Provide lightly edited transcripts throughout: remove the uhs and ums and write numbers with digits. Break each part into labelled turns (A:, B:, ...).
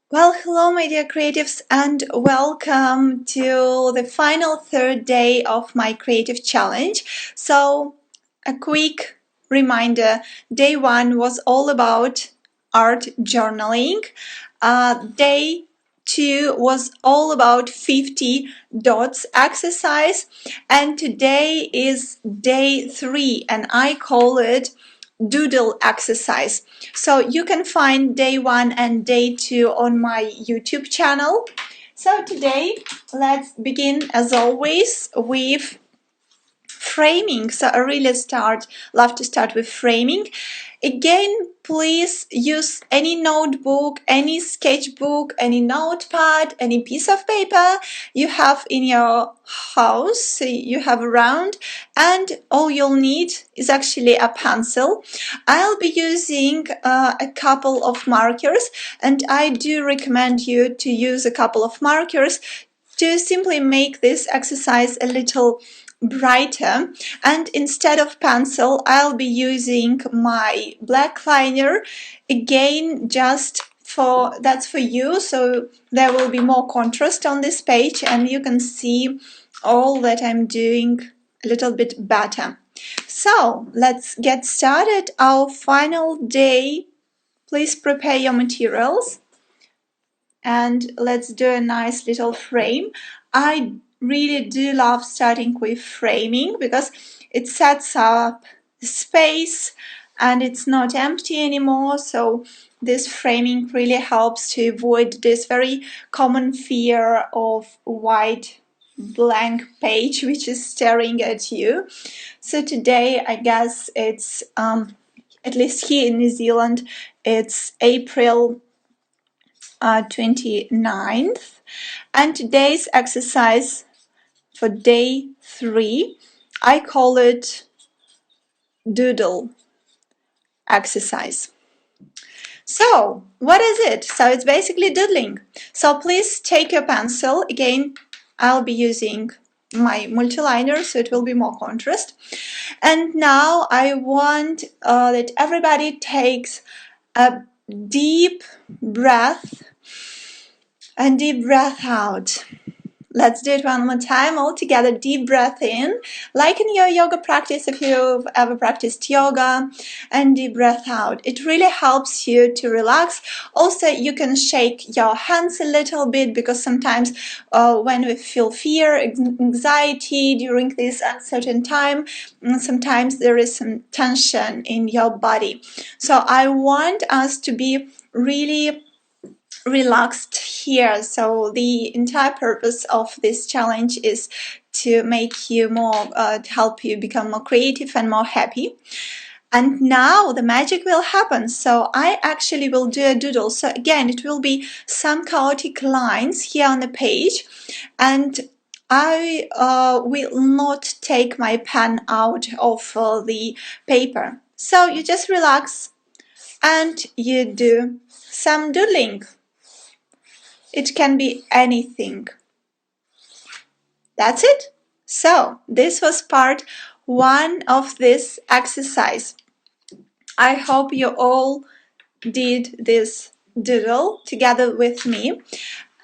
A: Well, hello, my dear creatives, and welcome to the final third day of my creative challenge. So, a quick reminder, day one was all about art journaling. Day two was all about 50 dots exercise, and today is day three, and I call it Doodle Exercise. So you can find day one and day two on my YouTube channel. So today, let's begin as always with framing. So I really love to start with framing. Again, please use any notebook, any sketchbook, any notepad, any piece of paper you have in your house, you have around, and all you'll need is actually a pencil. I'll be using a couple of markers, and I do recommend you to use a couple of markers to simply make this exercise a little brighter. And instead of pencil, I'll be using my black liner, again just that's for you, so there will be more contrast on this page and you can see all that I'm doing a little bit better. So let's get started. Our final day. Please prepare your materials and let's do a nice little frame. I really do love starting with framing because it sets up space and it's not empty anymore. So this framing really helps to avoid this very common fear of white blank page which is staring at you. So today, I guess it's at least here in New Zealand, it's April 29th, and today's exercise for day 3, I call it Doodle Exercise. So what is it? So it's basically doodling. So please take your pencil. Again, I'll be using my multiliner, so it will be more contrast. And now I want that everybody takes a deep breath and deep breath out. Let's do it one more time, all together. Deep breath in, like in your yoga practice, if you've ever practiced yoga, and deep breath out. It really helps you to relax. Also, you can shake your hands a little bit because sometimes when we feel fear, anxiety during this uncertain time, sometimes there is some tension in your body. So I want us to be really relaxed here. So the entire purpose of this challenge is to make you more, to help you become more creative and more happy. And now the magic will happen. So I actually will do a doodle. So again, it will be some chaotic lines here on the page, and I will not take my pen out of the paper. So you just relax and you do some doodling. It can be anything. That's it. So this was part 1 of this exercise. I hope you all did this doodle together with me.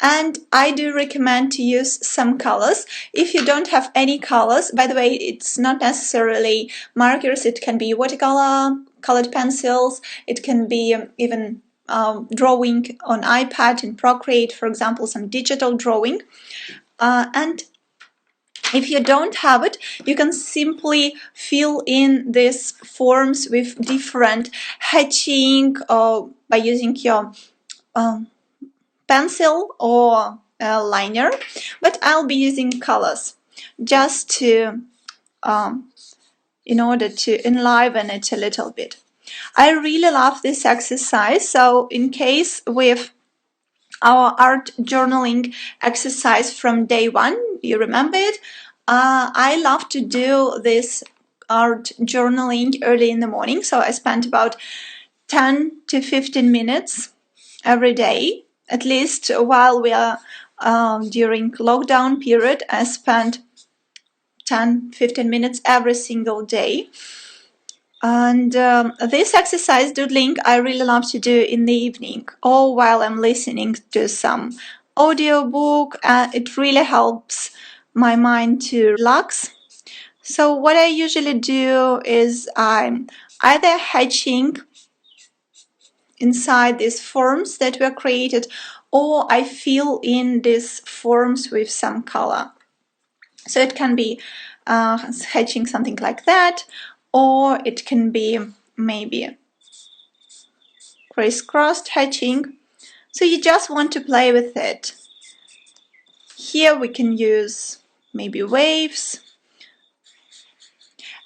A: And I do recommend to use some colors. If you don't have any colors, by the way, it's not necessarily markers. It can be watercolor, colored pencils. It can be even drawing on iPad in Procreate, for example, some digital drawing. And if you don't have it, you can simply fill in these forms with different hatching by using your pencil or liner, but I'll be using colors just to in order to enliven it a little bit. I really love this exercise. So in case with our art journaling exercise from day 1, you remember it? I love to do this art journaling early in the morning. So I spent about 10 to 15 minutes every day, at least while we are during lockdown period. I spent 10-15 minutes every single day. And this exercise, doodling, I really love to do in the evening or while I'm listening to some audiobook. It really helps my mind to relax. So what I usually do is I'm either hatching inside these forms that were created, or I fill in these forms with some color. So it can be hatching something like that, or it can be maybe crisscrossed hatching. So you just want to play with it. Here we can use maybe waves.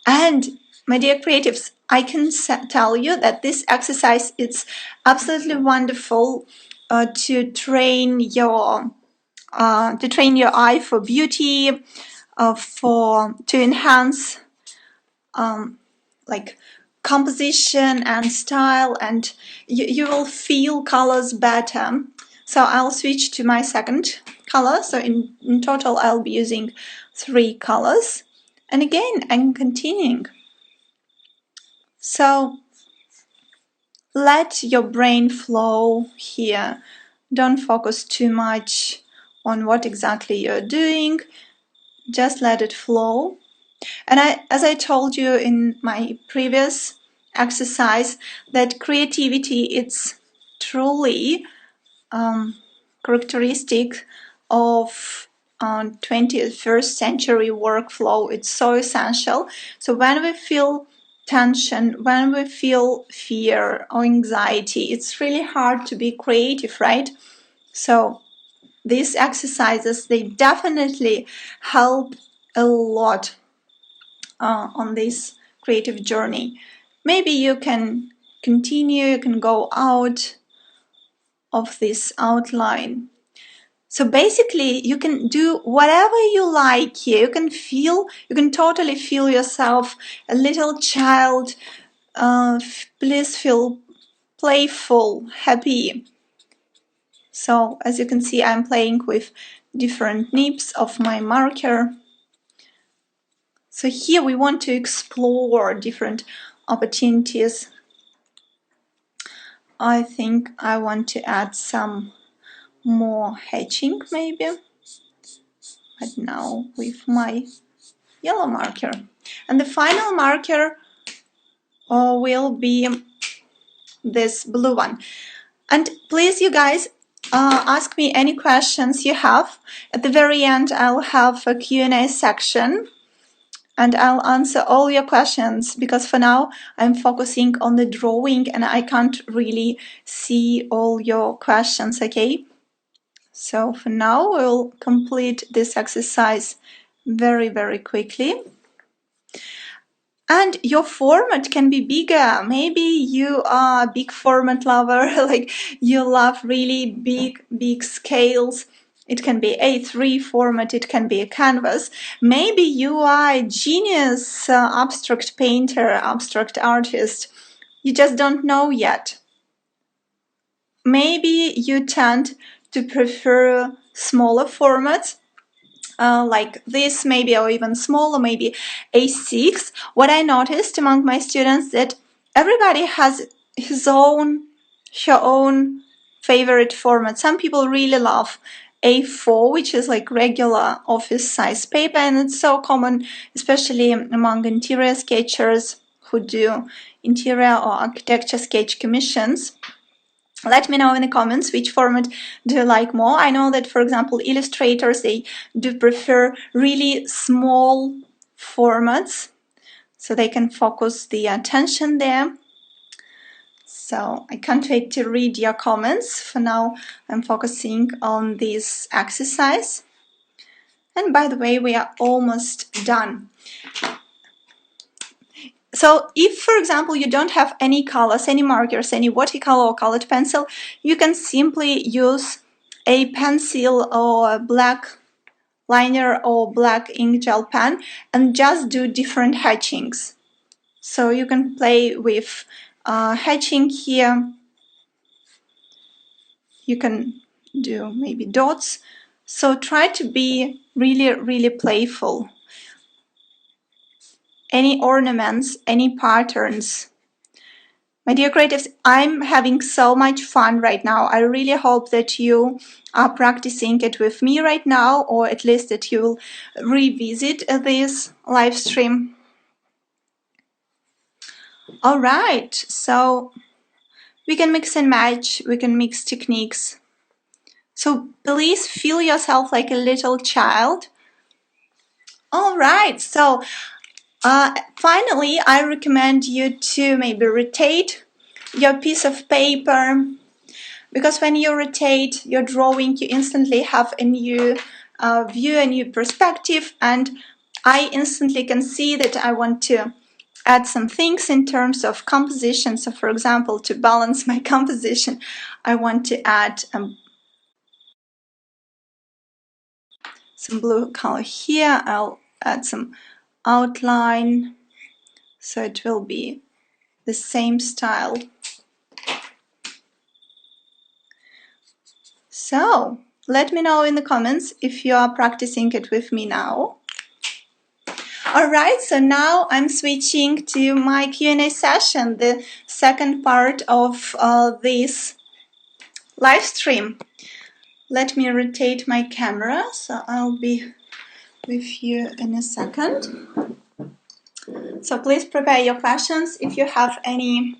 A: And my dear creatives, I can tell you that this exercise is absolutely wonderful to train your eye for beauty, to enhance like composition and style, and you will feel colors better. So I'll switch to my second color. So in total I'll be using 3 colors. And again, I'm continuing. So let your brain flow here. Don't focus too much on what exactly you're doing. Just let it flow. And as I told you in my previous exercise, that creativity is truly characteristic of 21st century workflow. It's so essential. So when we feel tension, when we feel fear or anxiety, it's really hard to be creative, right? So these exercises, they definitely help a lot on this creative journey. Maybe you can continue, you can go out of this outline. So basically, you can do whatever you like here. You can totally feel yourself a little child, blissful, playful, happy. So as you can see, I'm playing with different nibs of my marker. So here we want to explore different opportunities. I think I want to add some more hatching maybe, but now with my yellow marker. And the final marker will be this blue one. And please, you guys, ask me any questions you have. At the very end, I'll have a Q&A section, and I'll answer all your questions, because for now I'm focusing on the drawing and I can't really see all your questions, okay? So for now we'll complete this exercise very, very quickly. And your format can be bigger. Maybe you are a big format lover, like you love really big scales. It can be A3 format, it can be a canvas. Maybe you are a genius abstract painter, abstract artist. You just don't know yet. Maybe you tend to prefer smaller formats, like this maybe, or even smaller, maybe A6. What I noticed among my students that everybody has her own favorite format. Some people really love A4, which is like regular office size paper, and it's so common, especially among interior sketchers who do interior or architecture sketch commissions. Let me know in the comments which format do you like more. I know that, for example, illustrators, they do prefer really small formats, so they can focus the attention there. So I can't wait to read your comments. For now, I'm focusing on this exercise. And by the way, we are almost done. So if, for example, you don't have any colors, any markers, any watercolor or colored pencil, you can simply use a pencil or a black liner or black ink gel pen and just do different hatchings. So you can play with hatching here. You can do maybe dots. So try to be really, really playful. any ornaments, any patterns. My dear creatives, I'm having so much fun right now. I really hope that you are practicing it with me right now, or at least that you'll revisit this live stream. All right, so we can mix and match, we can mix techniques. So please feel yourself like a little child. All right, so finally, I recommend you to maybe rotate your piece of paper, because when you rotate your drawing, you instantly have a new view, a new perspective, and I instantly can see that I want to add some things in terms of composition. So for example, to balance my composition, I want to add some blue color here. I'll add some outline, so it will be the same style. So let me know in the comments if you are practicing it with me now. All right, so now I'm switching to my Q&A session, the second part of this live stream. Let me rotate my camera, so I'll be with you in a second. So please prepare your questions if you have any.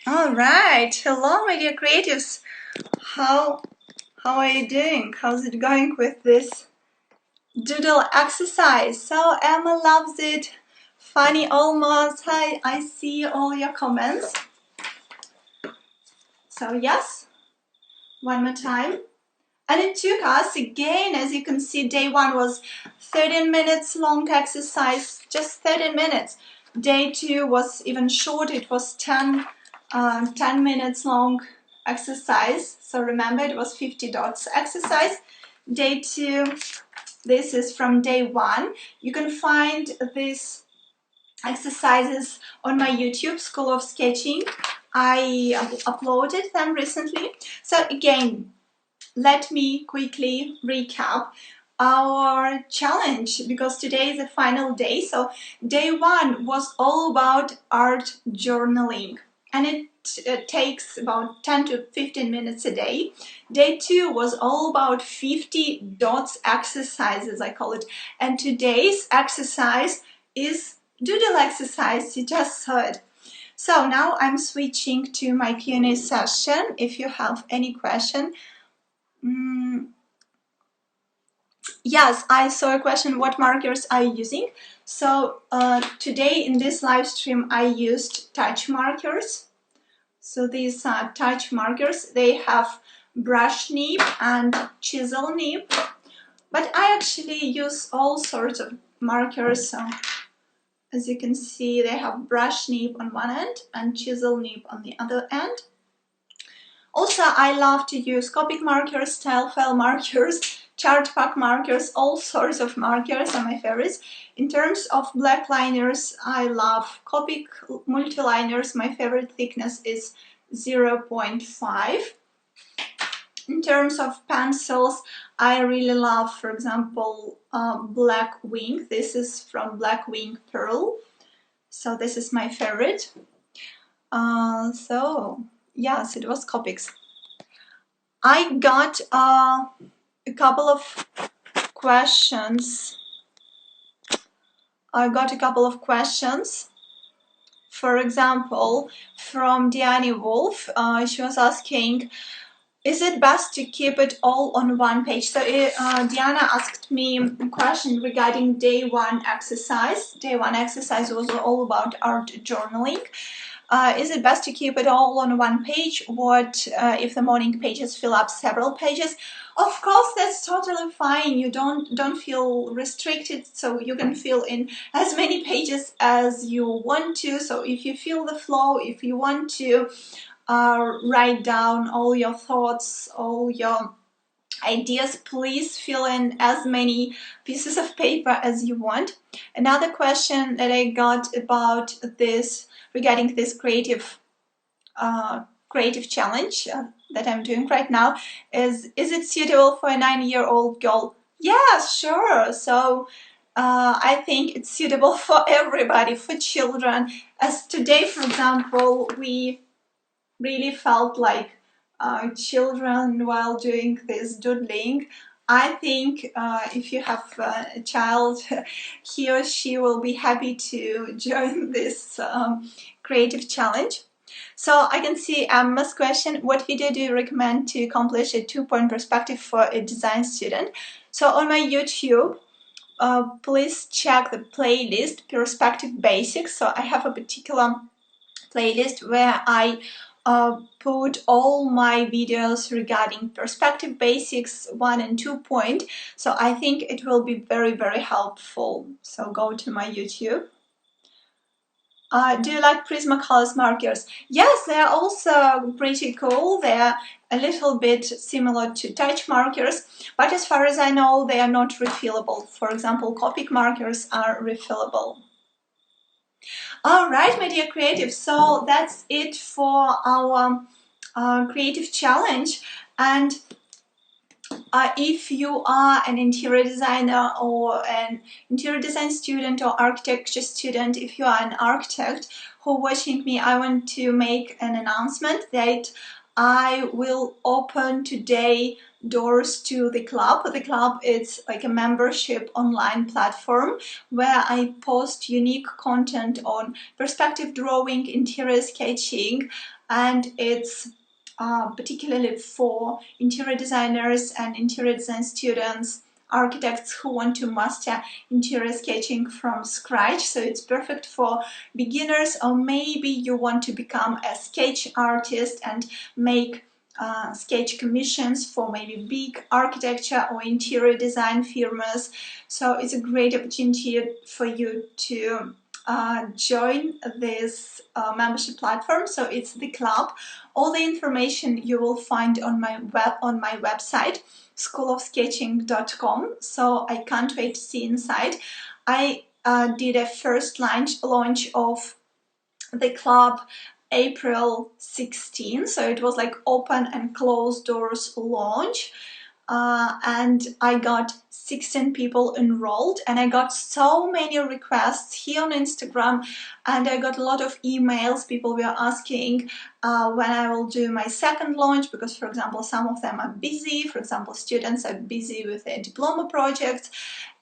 A: All right, hello my dear creatives. How are you doing? How's it going with this doodle exercise? So Emma loves it. Funny almost. Hi, I see all your comments. So yes, one more time. And it took us again, as you can see, day one was 13 minutes long exercise, just 13 minutes. Day two was even shorter, it was 10 minutes long exercise. So remember, it was 50 dots exercise. Day two, this is from day one. You can find these exercises on my YouTube, School of Sketching. I uploaded them recently. So again, let me quickly recap our challenge, because today is the final day. So day one was all about art journaling, and it takes about 10 to 15 minutes a day. Day two was all about 50 dots exercises, I call it, and today's exercise is doodle exercise. You just saw it. So now I'm switching to my Q&A session. If you have any question. Yes, I saw a question, what markers are you using? So today in this live stream I used touch markers. So these are touch markers. They have brush nib and chisel nib, but I actually use all sorts of markers. So as you can see, they have brush nib on one end and chisel nib on the other end. Also, I love to use Copic markers, style file markers, chart pack markers, all sorts of markers are my favorites. In terms of black liners, I love Copic multiliners. My favorite thickness is 0.5. In terms of pencils, I really love, for example, Black Wing. This is from Black Wing Pearl. So this is my favorite. So yes, it was Copics. I got a couple of questions. For example, from Diane Wolf. She was asking, is it best to keep it all on one page? So Diana asked me a question regarding day one exercise. Day one exercise was all about art journaling. Is it best to keep it all on one page? What if the morning pages fill up several pages? Of course, that's totally fine. You don't feel restricted, so you can fill in as many pages as you want to. So if you feel the flow, if you want to write down all your thoughts, all your ideas, please fill in as many pieces of paper as you want. Another question that I got about this, regarding this creative challenge that I'm doing right now, is it suitable for a 9-year-old girl? Yeah, sure. So I think it's suitable for everybody, for children. As today, for example, we really felt like children while doing this doodling. I think if you have a child, he or she will be happy to join this creative challenge. So I can see Emma's question, what video do you recommend to accomplish a 2-point perspective for a design student? So on my YouTube, please check the playlist Perspective Basics. So I have a particular playlist where I put all my videos regarding perspective basics 1 and 2 point. So I think it will be very, very helpful. So go to my YouTube. Do you like Prismacolors markers? Yes, they're also pretty cool. They're a little bit similar to touch markers, but as far as I know, they are not refillable. For example, Copic markers are refillable. All right, my dear creatives, so that's it for our creative challenge. And if you are an interior designer or an interior design student or architecture student, if you are an architect who watching me, I want to make an announcement that I will open today doors to the club. The club is like a membership online platform where I post unique content on perspective drawing, interior sketching, and it's particularly for interior designers and interior design students, architects who want to master interior sketching from scratch. So it's perfect for beginners, or maybe you want to become a sketch artist and make sketch commissions for maybe big architecture or interior design firms. So it's a great opportunity for you to join this membership platform. So it's the club. All the information you will find on my website, schoolofsketching.com. So I can't wait to see inside. I did a first launch of the club April 16, so it was like open and closed doors launch. And I got 16 people enrolled, and I got so many requests here on Instagram, and I got a lot of emails. People were asking when I will do my second launch, because for example some of them are busy. For example, students are busy with their diploma projects,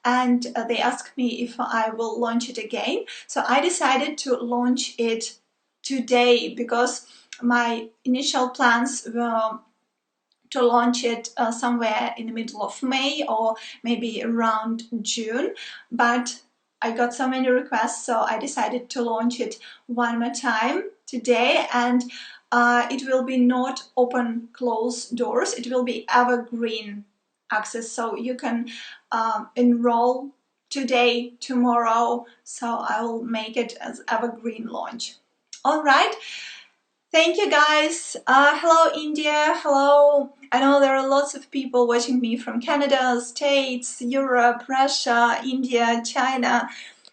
A: and they asked me if I will launch it again. So I decided to launch it today, because my initial plans were to launch it somewhere in the middle of May or maybe around June, but I got so many requests, so I decided to launch it one more time today. And it will be not open close doors, it will be evergreen access, so you can enroll today, tomorrow. So I will make it as evergreen launch. All right. Thank you guys. Hello India, hello. I know there are lots of people watching me from Canada, States, Europe, Russia, India, China.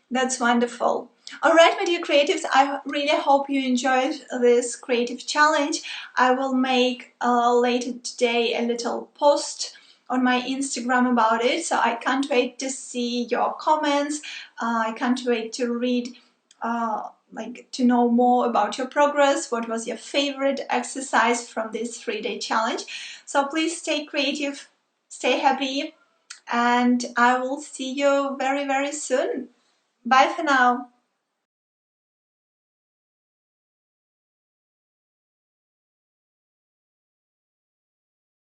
A: That's wonderful. All right, my dear creatives, I really hope you enjoyed this creative challenge. I will make later today a little post on my Instagram about it, so I can't wait to see your comments. I can't wait to read to know more about your progress. What was your favorite exercise from this 3-day challenge? So please stay creative, stay happy, and I will see you very, very soon. Bye for now.